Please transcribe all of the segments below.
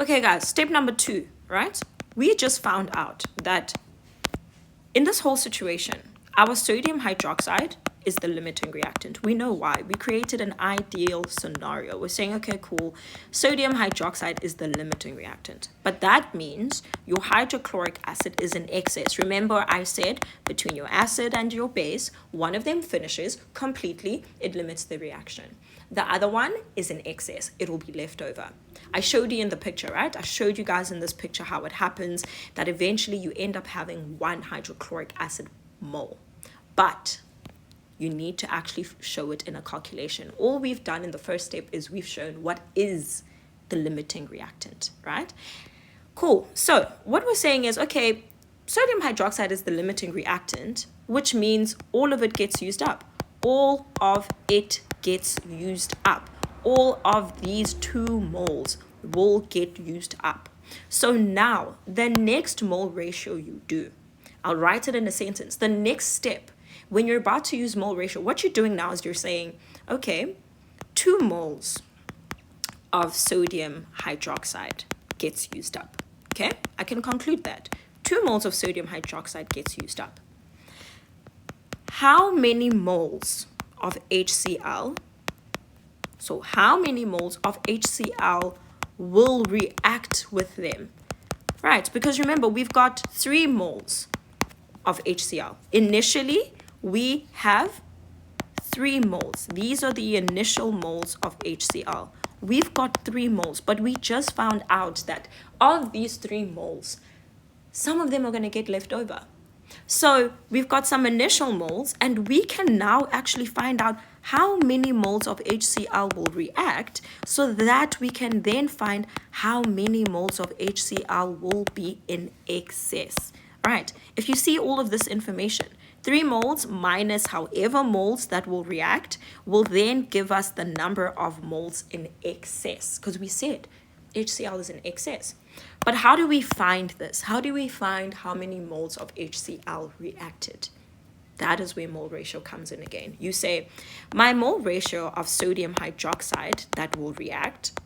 Okay, guys, step number 2, right? We just found out that in this whole situation, our sodium hydroxide is the limiting reactant. We know why. We created an ideal scenario. We're saying, okay, cool, sodium hydroxide is the limiting reactant. But that means your hydrochloric acid is in excess. Remember, I said between your acid and your base, one of them finishes completely, it limits the reaction. The other one is in excess, it will be left over. I showed you in the picture, right? I showed you guys in this picture how it happens, that eventually you end up having 1 hydrochloric acid mole. But you need to actually show it in a calculation. All we've done in the first step is we've shown what is the limiting reactant, right? Cool. So what we're saying is, okay, sodium hydroxide is the limiting reactant, which means all of it gets used up. All of it gets used up. All of these 2 moles will get used up. So now the next mole ratio you do, I'll write it in a sentence. The next step, when you're about to use mole ratio, what you're doing now is you're saying, okay, 2 moles of sodium hydroxide gets used up. Okay, I can conclude that 2 moles of sodium hydroxide gets used up. How many moles of HCl? So how many moles of HCl will react with them? Right, because remember, we've got 3 moles of HCl. Initially, we have 3 moles. These are the initial moles of HCl. We've got 3 moles, but we just found out that of these 3 moles, some of them are going to get left over. So we've got some initial moles, and we can now actually find out how many moles of HCl will react, so that we can then find how many moles of HCl will be in excess. Right, if you see all of this information, 3 moles minus however moles that will react will then give us the number of moles in excess, because we said HCl is in excess. But how do we find this? How do we find how many moles of HCl reacted? That is where mole ratio comes in again. You say, my mole ratio of sodium hydroxide that will react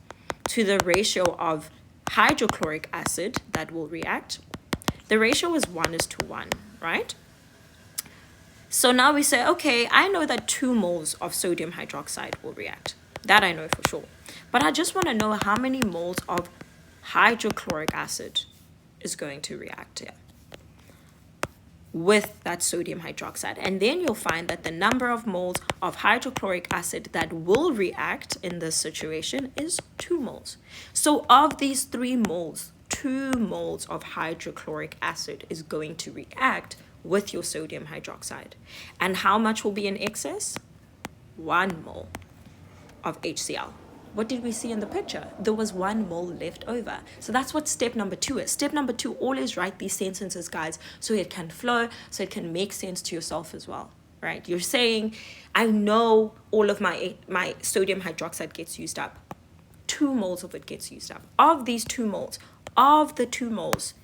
to the ratio of hydrochloric acid that will react, the ratio is 1:1, right? So now we say, okay, I know that 2 moles of sodium hydroxide will react. That I know for sure. But I just want to know how many moles of hydrochloric acid is going to react here with that sodium hydroxide. And then you'll find that the number of moles of hydrochloric acid that will react in this situation is 2 moles. So of these 3 moles, 2 moles of hydrochloric acid is going to react with your sodium hydroxide. And how much will be in excess? 1 mole of HCl. What did we see in the picture? There was 1 mole left over. So that's what step number 2 is. Step number 2, always write these sentences, guys, so it can flow, so it can make sense to yourself as well, right? You're saying, I know all of my sodium hydroxide gets used up. 2 moles of it gets used up. Of these 2 moles, of the 2 moles,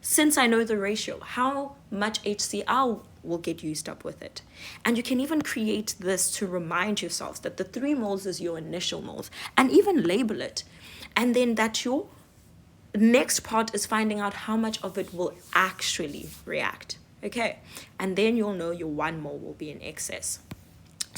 since I know the ratio, how much HCl will get used up with it? And you can even create this to remind yourselves that the 3 moles is your initial moles, and even label it. And then that your next part is finding out how much of it will actually react. Okay, and then you'll know your 1 mole will be in excess.